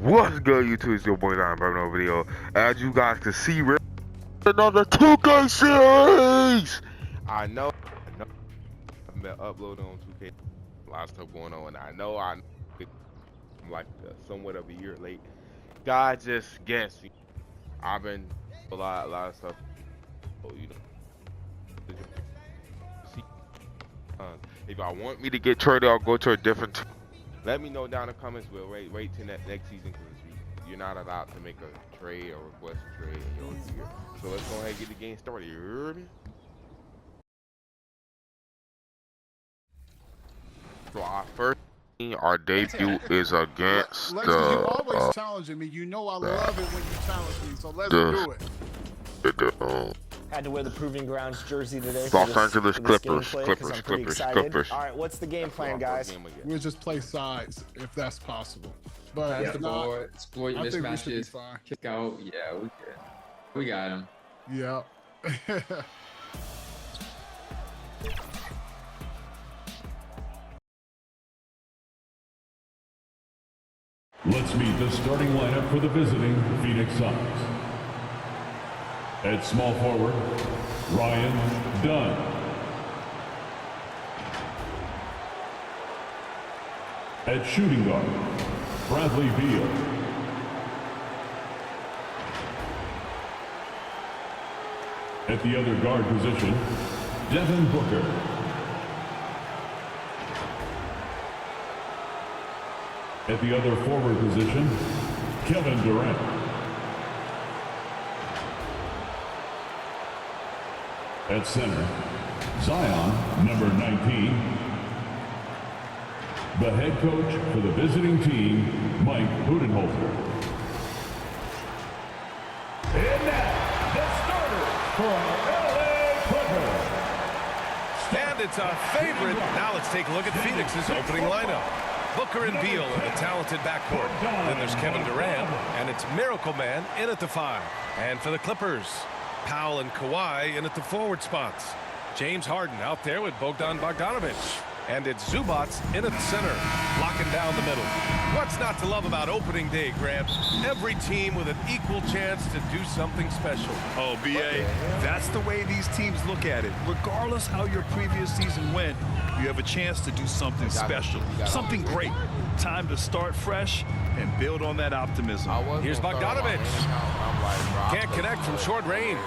What's good, YouTube? It's your boy Lion back with another video. As you guys can see, we're another 2K series. I know. I've been uploading on 2K. A lot of stuff going on, and I'm like somewhat of a year late. God just guess. I've been a lot of stuff. You know. If I want me to get traded, I'll go to a different team. Let me know down in the comments. We'll wait till next season because you're not allowed to make a trade or request a trade in your year. So let's go ahead and get the game started. You heard me? So our debut is against Lexi, you always challenging me. You know I love it when you challenge me. So let's do it. Had to wear the Proving Grounds jersey today. Los Angeles Clippers. Clippers. All right, what's the game plan, guys? We'll just play sides if that's possible. But Pass if the not, ball, exploit I think we should be mismatches, fine. kick out. Yeah, we got him. Yeah. Let's meet the starting lineup for the visiting Phoenix Suns. At small forward, Ryan Dunn. At shooting guard, Bradley Beal. At the other guard position, Devin Booker. At the other forward position, Kevin Durant. At center, Zion, number 19. The head coach for the visiting team, Mike Budenholzer. And now, the starter for our LA Clippers. And it's our favorite. Now let's take a look at Phoenix's opening lineup. Booker and Beal in the talented backcourt. Then there's Kevin Durant, and it's Miracle Man in at the 5. And for the Clippers, Powell and Kawhi in at the forward spots. James Harden out there with Bogdan Bogdanovic. And it's Zubats in at the center, locking down the middle. What's not to love about opening day, Gramps? Every team with an equal chance to do something special. Oh, B.A., that's the way these teams look at it. Regardless how your previous season went, you have a chance to do something special, something great. Time to start fresh and build on that optimism. Here's Bogdanovic. Can't connect from short range.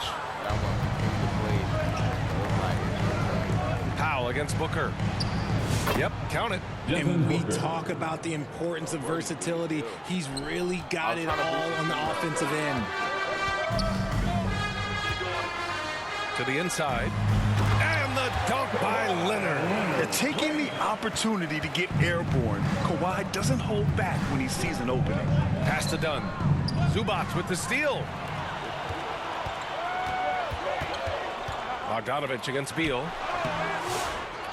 Powell against Booker. Yep, count it. And we talk about the importance of versatility. He's really got it all on the offensive end. To the inside. And the dunk by Leonard. They're taking the opportunity to get airborne. Kawhi doesn't hold back when he sees an opening. Pass to Dunn. Zubats with the steal. Bogdanovic against Beal.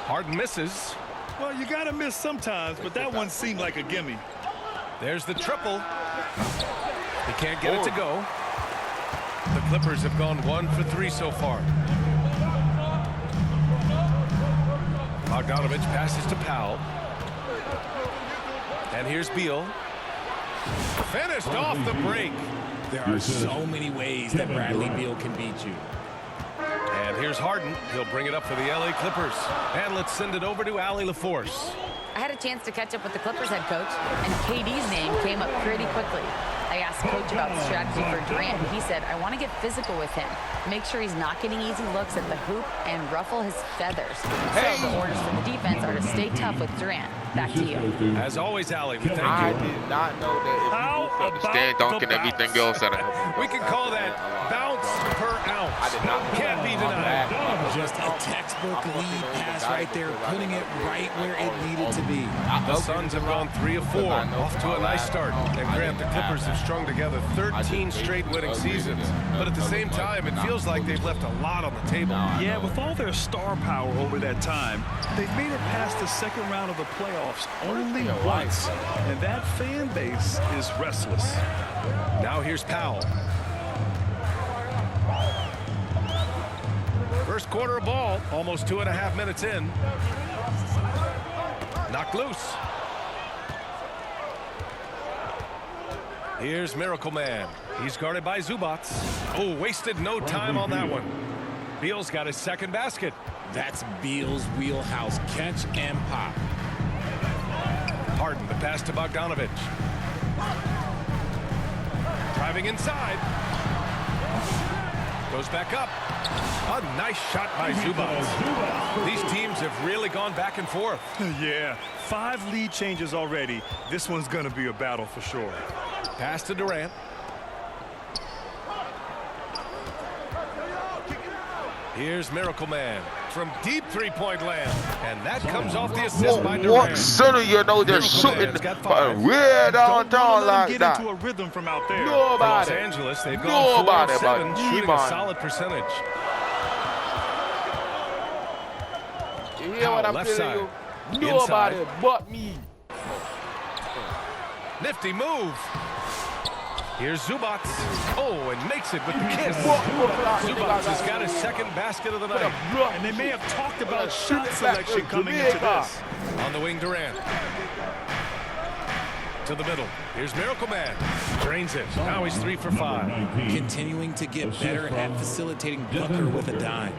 Harden misses. Well, you got to miss sometimes, but that one seemed like a gimme. There's the triple. He can't get it to go. The Clippers have gone 1 for 3 so far. Bogdanovic passes to Powell. And here's Beal. Finished off the break. There are so many ways that Bradley Beal can beat you. And here's Harden. He'll bring it up for the LA Clippers. And let's send it over to Allie LaForce. I had a chance to catch up with the Clippers head coach, and KD's name came up pretty quickly. I asked Coach about the strategy for Durant, and he said, I want to get physical with him, make sure he's not getting easy looks at the hoop, and ruffle his feathers. So the orders from the defense are to stay tough with Durant. Back to you. As always, Allie, we thank you. I did not know that if you stand dunking everything else that We can call that bounce per ounce. I did not Can't be denied. Just a textbook lead pass right there, putting it right where it needed to be. The Suns have gone 3 of 4, off to a nice start. And Grant, the Clippers have strung together 13 straight winning seasons. But at the same time, it feels like they've left a lot on the table. Yeah, with all their star power over that time, they've made it past the second round of the playoffs only once. And that fan base is restless. Now here's Powell. First quarter of ball, almost 2.5 minutes in. Knocked loose. Here's Miracle Man. He's guarded by Zubats. Oh, wasted no time on that one. Beal's got his second basket. That's Beal's wheelhouse. Catch and pop. Harden, the pass to Bogdanovich. Driving inside. Goes back up. A nice shot by Zubats. These teams have really gone back and forth. Yeah, 5 lead changes already. This one's going to be a battle for sure. Pass to Durant. Here's Miracle Man from deep three-point land. And that comes off the assist by Durant. What center you know they're shooting way downtown like get that? into a rhythm from out there. Los Nobody. Angeles, they've gone 4 of 7, shooting a solid percentage. You hear what I'm left telling side. you? Nobody but me. Nifty move. Here's Zubats. Oh, and makes it with the kiss. Zubats has got his second basket of the night. And they may have talked about shot selection coming into this. On the wing, Durant. To the middle. Here's Miracle Man. Drains it. Now he's 3 for 5. Continuing to get better at facilitating Booker with a dime.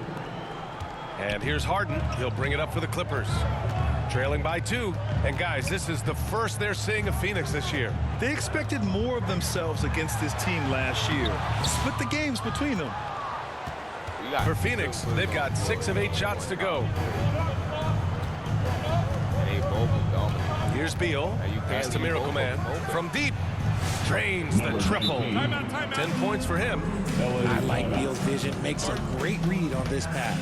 And here's Harden. He'll bring it up for the Clippers. Trailing by 2. And guys, this is the first they're seeing of Phoenix this year. They expected more of themselves against this team last year. Split the games between them. For Phoenix, they've got 6 of 8 shots to go. Here's Beal. Pass to Miracle Man. From deep. Drains the triple. 10 points for him. I like Beal's vision. Makes a great read on this pass.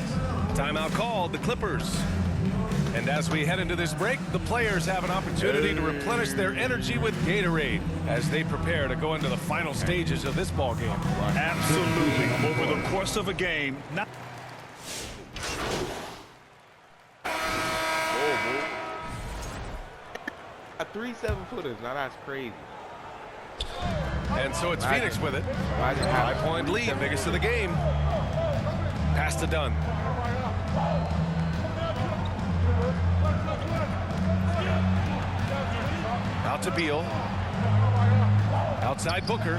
Timeout called, the Clippers. And as we head into this break, the players have an opportunity to replenish their energy with Gatorade as they prepare to go into the final stages of this ball game. Absolutely. Over the course of a game. A 3 7-footers. Now that's crazy. And so it's Phoenix with it. 5-point lead, biggest of the game. Pass to Dunn. Out to Beal. Outside Booker.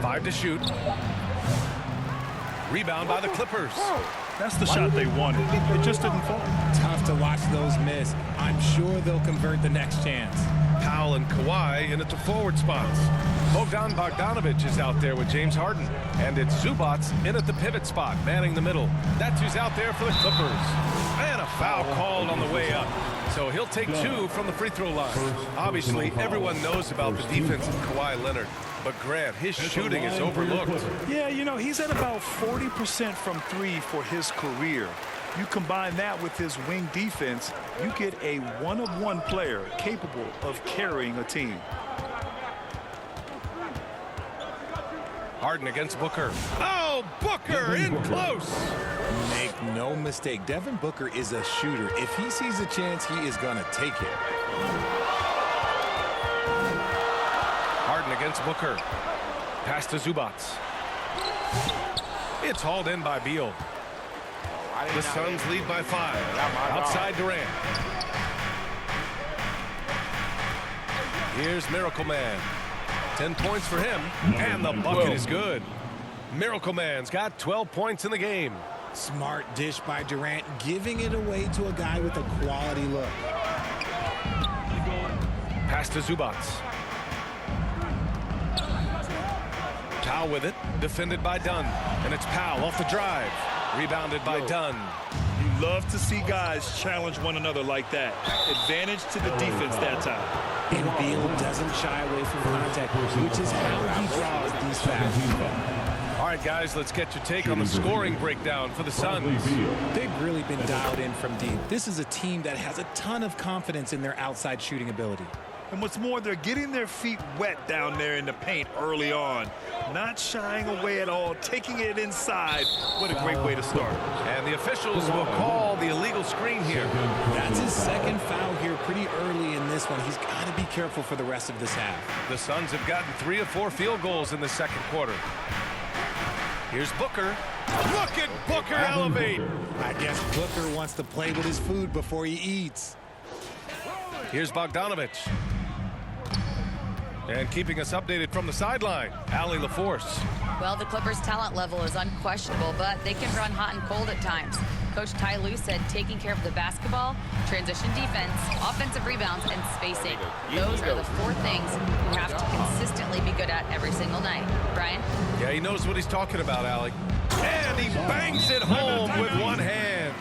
5 to shoot. Rebound by the Clippers. That's the shot they wanted. It just didn't fall. Tough to watch those miss. I'm sure they'll convert the next chance. Powell and Kawhi in at the forward spots. Bogdanovich is out there with James Harden. And it's Zubats in at the pivot spot, manning the middle. That's who's out there for the Clippers. And a foul called on the way up. So he'll take 2 from the free throw line. Obviously, everyone knows about the defense of Kawhi Leonard. But Grant, his shooting is overlooked. Yeah, you know, he's at about 40% from 3 for his career. You combine that with his wing defense, you get a one-of-one player capable of carrying a team. Harden against Booker. Oh, Booker in close. Make no mistake, Devin Booker is a shooter. If he sees a chance, he is going to take it. Harden against Booker. Pass to Zubats. It's hauled in by Beal. The Suns lead by 5. Outside Durant. Here's Miracle Man. 10 points for him, and the bucket is good. Miracle Man's got 12 points in the game. Smart dish by Durant, giving it away to a guy with a quality look. Pass to Zubats. Powell with it, defended by Dunn. And it's Powell off the drive. Rebounded by Dunn. You love to see guys challenge one another like that. Advantage to the defense that time. And Beal doesn't shy away from contact, which is how he draws these fouls. All right, guys, let's get your take on the scoring breakdown for the Suns. They've really been dialed in from deep. This is a team that has a ton of confidence in their outside shooting ability. And what's more, they're getting their feet wet down there in the paint early on. Not shying away at all, taking it inside. What a great way to start. And the officials will call the illegal screen here. That's his second foul here pretty early in this one. He's got to be careful for the rest of this half. The Suns have gotten 3 of 4 field goals in the second quarter. Here's Booker. Look at Booker elevate. I guess Booker wants to play with his food before he eats. Here's Bogdanovich. And keeping us updated from the sideline, Allie LaForce. Well, the Clippers' talent level is unquestionable, but they can run hot and cold at times. Coach Ty Lue said taking care of the basketball, transition defense, offensive rebounds, and spacing. Those are the 4 things you have to consistently be good at every single night. Brian? Yeah, he knows what he's talking about, Allie. And he bangs it home with one hand.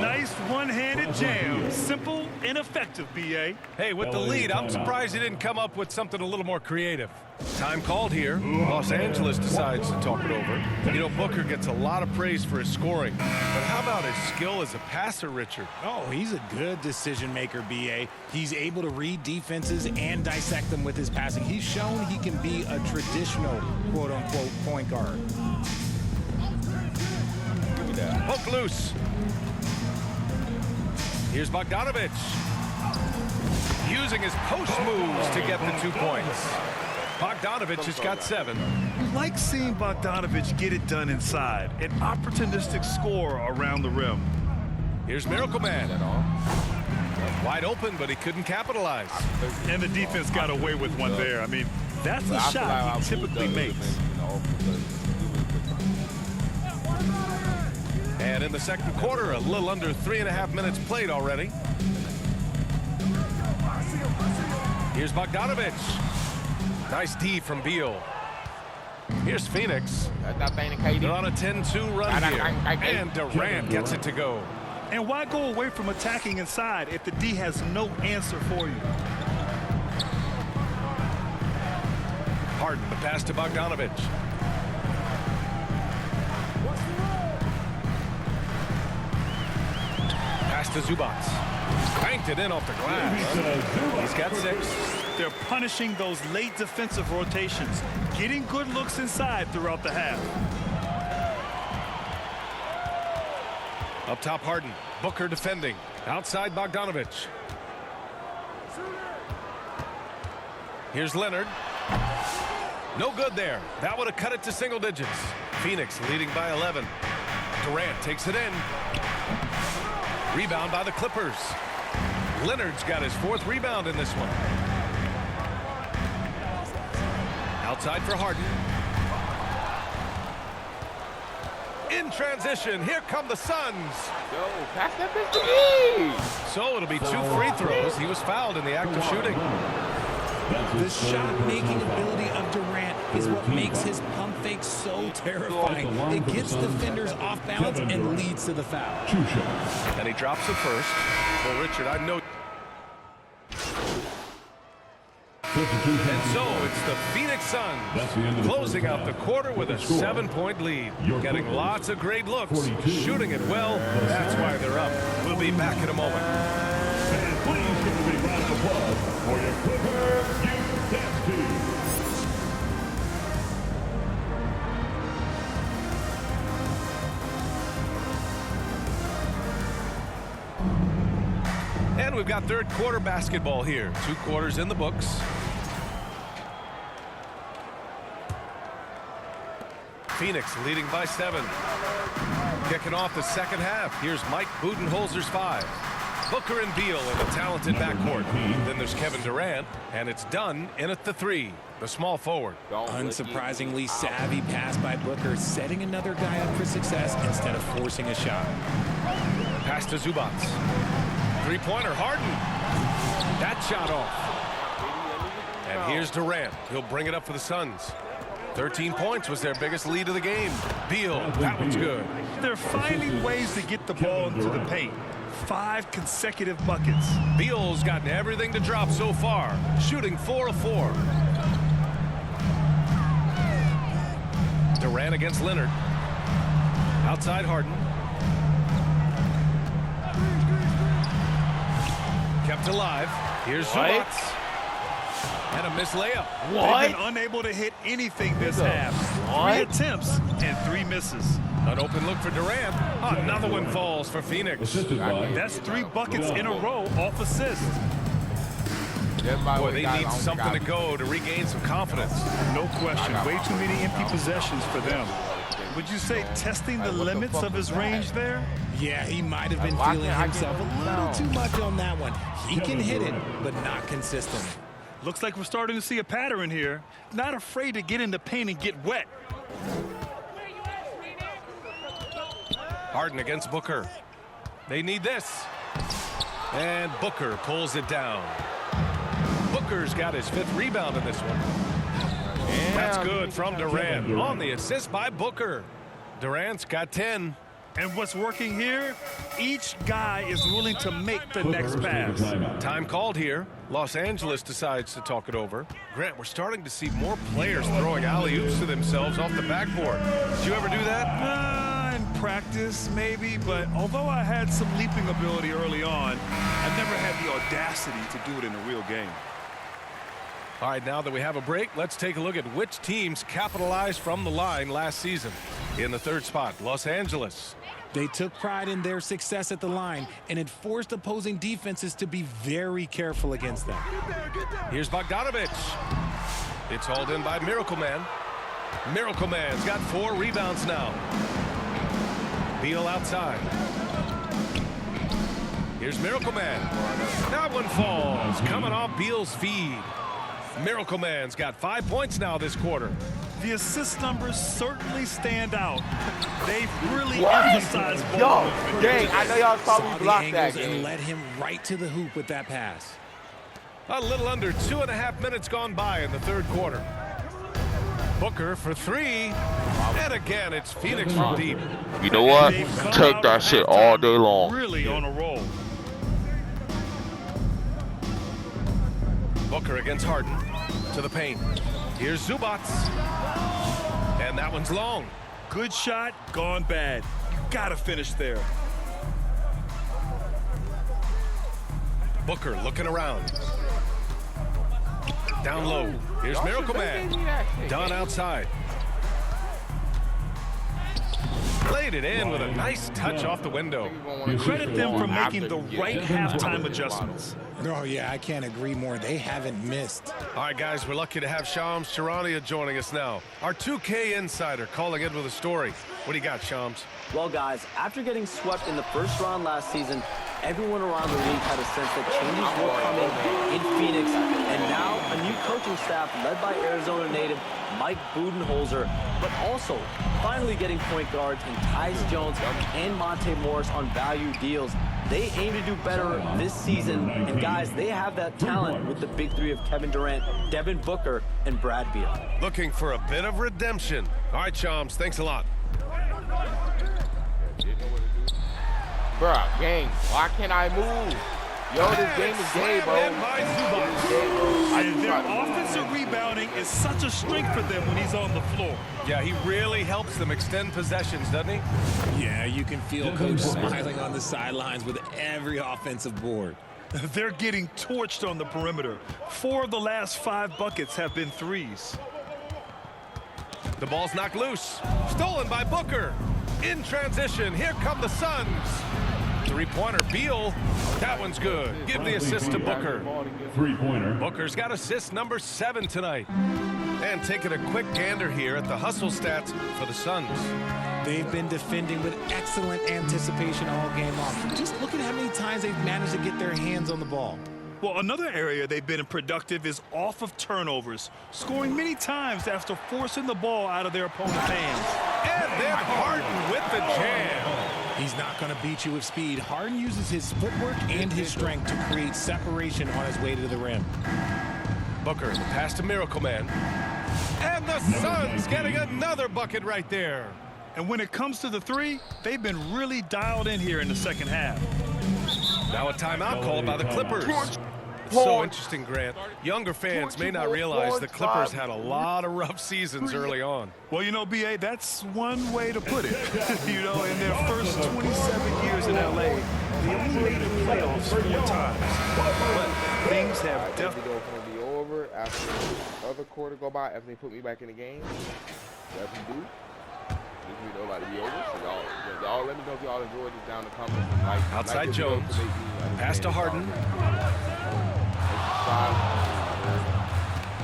Nice one-handed jam. Simple and effective, B.A. Hey, with the lead, I'm surprised he didn't come up with something a little more creative. Time called here. Los Angeles decides to talk it over. You know, Booker gets a lot of praise for his scoring. But how about his skill as a passer, Richard? Oh, he's a good decision maker, B.A. He's able to read defenses and dissect them with his passing. He's shown he can be a traditional, quote-unquote, point guard. Poke loose. Here's Bogdanovic. Using his post moves to get the 2 points. Bogdanovic has got 7. You like seeing Bogdanovic get it done inside. An opportunistic score around the rim. Here's Miracle Man. Wide open, but he couldn't capitalize. And the defense got away with one there. I mean, that's a shot he typically makes. And in the second quarter, a little under 3.5 minutes played already. Here's Bogdanovic. Nice D from Beal. Here's Phoenix. They're on a 10-2 run here. And Durant gets it to go. And why go away from attacking inside if the D has no answer for you? Harden, the pass to Bogdanovic. Pass to Zubats. Banked it in off the glass. He's got 6. They're punishing those late defensive rotations, getting good looks inside throughout the half. Up top, Harden. Booker defending. Outside, Bogdanovic. Here's Leonard. No good there. That would have cut it to single digits. Phoenix leading by 11. Durant takes it in. Rebound by the Clippers. Leonard's got his 4th rebound in this one. Outside for Harden. In transition, here come the Suns. So it'll be 2 free throws. He was fouled in the act of shooting. The shot-making ability of Durant is what makes his pump fake so terrifying. It gets defenders off balance and leads to the foul. And he drops it first. Well, Richard, I know. And so it's the Phoenix Suns closing out the quarter with a 7-point lead. Getting lots of great looks, shooting it well. That's why they're up. We'll be back in a moment. And please give a big round of applause for your Clipper dance team. And we've got third quarter basketball here. 2 quarters in the books. Phoenix leading by 7. Kicking off the second half. Here's Mike Budenholzer's 5. Booker and Beal in a talented backcourt. Then there's Kevin Durant, and it's done in at the 3, the small forward. Unsurprisingly savvy pass by Booker, setting another guy up for success instead of forcing a shot. Pass to Zubats. 3-pointer, Harden. That shot off. And here's Durant. He'll bring it up for the Suns. 13 points was their biggest lead of the game. Beal, that one's good. They're finding ways to get the ball into the paint. 5 consecutive buckets. Beal's gotten everything to drop so far, shooting 4 of 4. Durant against Leonard. Outside Harden. Kept alive. Here's Zubats. And a missed layup. They've been unable to hit anything this half. 3 attempts and 3 misses. An open look for Durant. Another one falls for Phoenix. That's 3 buckets in a row off assist. Boy, they need something to go to regain some confidence. No question. Way too many empty possessions for them. Would you say testing the limits of his range there? Yeah, he might have been feeling himself a little too much on that one. He can hit it, but not consistently. Looks like we're starting to see a pattern here. Not afraid to get in the paint and get wet. Harden against Booker. They need this. And Booker pulls it down. Booker's got his 5th rebound in this one. That's good from Durant on the assist by Booker. Durant's got 10. And what's working here? Each guy is willing to make the next pass. Time called here. Los Angeles decides to talk it over. Grant, we're starting to see more players throwing alley-oops to themselves off the backboard. Did you ever do that? In practice, maybe, but although I had some leaping ability early on, I never had the audacity to do it in a real game. All right, now that we have a break, let's take a look at which teams capitalized from the line last season. In the 3rd spot, Los Angeles. They took pride in their success at the line, and it forced opposing defenses to be very careful against them. Here's Bogdanovic. It's hauled in by Miracle Man. Miracle Man's got 4 rebounds now. Beal outside. Here's Miracle Man. That one falls, coming off Beal's feed. Miracle Man's got 5 points now this quarter. The assist numbers certainly stand out. They've really emphasized Yo, dang, I know y'all saw me block that And game. led him right to the hoop with that pass. A little under 2.5 minutes gone by in the 3rd quarter. Booker for 3. And again, it's Phoenix from deep. You know what? Take that shit all day long. Really on a roll. Booker against Harden. To the paint. Here's Zubats. And that one's long. Good shot, gone bad. You gotta finish there. Booker looking around. Down low. Here's Miracle Man. Done outside. Played it in with a nice touch off the window. Credit them for making the right halftime adjustments. Oh, yeah, I can't agree more. They haven't missed. All right, guys, we're lucky to have Shams Charania joining us now. Our 2K insider calling in with a story. What do you got, Shams? Well, guys, after getting swept in the 1st round last season, everyone around the league had a sense that changes were coming in Phoenix. And now a new coaching staff led by Arizona native Mike Budenholzer, but also finally getting point guards in Tyus Jones and Monte Morris on value deals. They aim to do better this season, and guys, they have that talent with the big 3 of Kevin Durant, Devin Booker, and Brad Beal. Looking for a bit of redemption. All right, Shams, thanks a lot. Bruh, gang, why can't I move? Yo, this game is gay, bro. And their offensive rebounding is such a strength for them when he's on the floor. Yeah, he really helps them extend possessions, doesn't he? Yeah, you can feel Coach smiling on the sidelines with every offensive board. They're getting torched on the perimeter. 4 of the last 5 buckets have been threes. The ball's knocked loose. Stolen by Booker. In transition, here come the Suns. 3-pointer, Beal. That one's good. Give the assist to Booker. 3-pointer. Booker's got assist number 7 tonight. And taking a quick gander here at the hustle stats for the Suns. They've been defending with excellent anticipation all game long. Just look at how many times they've managed to get their hands on the ball. Well, another area they've been productive is off of turnovers, scoring many times after forcing the ball out of their opponent's hands. And then Harden with the jam. He's not going to beat you with speed. Harden uses his footwork and his strength to create separation on his way to the rim. Booker, the pass to Miracle Man. And the Suns getting another bucket right there. And when it comes to the 3, they've been really dialed in here in the 2nd half. Now a timeout called by the Clippers. It's so interesting, Grant. Younger fans may not realize the Clippers had a lot of rough seasons early on. Well, you know, B.A., that's one way to put it. You know, in their first 27 years in L.A., they only made the playoffs 4 times. But things have definitely going to be over after the other quarter go by, after they put me back in the game. Definitely do. We know about to be over, so y'all let me know if y'all enjoyed this down in the comments. Outside Jones. Pass to Harden.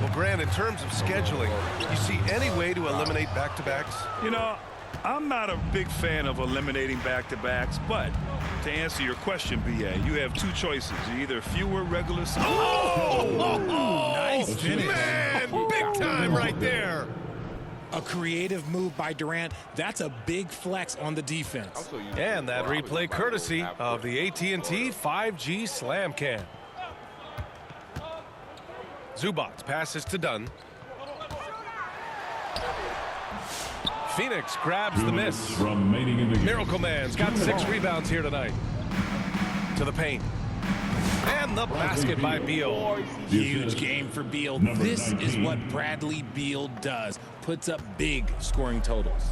Well, Grant, in terms of scheduling, you see any way to eliminate back-to-backs? You know, I'm not a big fan of eliminating back-to-backs, but to answer your question, B.A., you have 2 choices. Either fewer regular season. Oh! finish. Man, big time right there. A creative move by Durant. That's a big flex on the defense. And that replay courtesy of the AT&T 5G Slam Cam. Zubats passes to Dunn. Phoenix grabs the miss. Remaining in the game. Miracle Man's got 6 rebounds here tonight. To the paint. And the basket by Beal. Huge game for Beal. This is what Bradley Beal does. Puts up big scoring totals.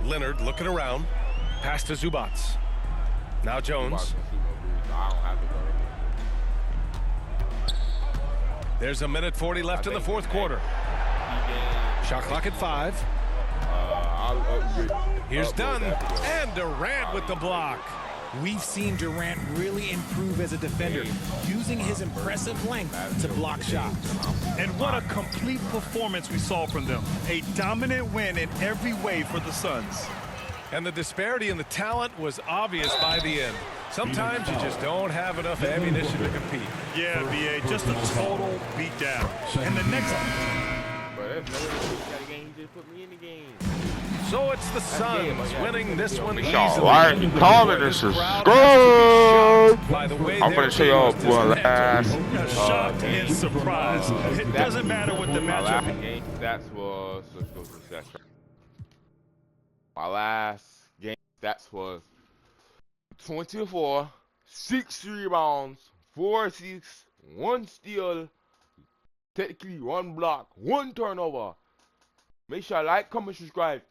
Leonard looking around. Pass to Zubats. Now Jones. There's a minute 40 left in the fourth quarter. Shot clock at 5. Here's Dunn. And Durant with the block. We've seen Durant really improve as a defender, using his impressive length to block shots. And what a complete performance we saw from them. A dominant win in every way for the Suns. And the disparity in the talent was obvious by the end. Sometimes you just don't have enough ammunition to compete. Yeah, BA, just a total beatdown. And the next... So it's the Suns winning this one easily. Alright, calling this is good. By the way, I'm gonna say y'all one last. Shocked and surprised. It doesn't matter what the matchup. Stats was. Let's go to the stats. My last game stats was 24, 6 rebounds, 4 assists, 1 steal, technically 1 block, 1 turnover. Make sure you like, comment, subscribe.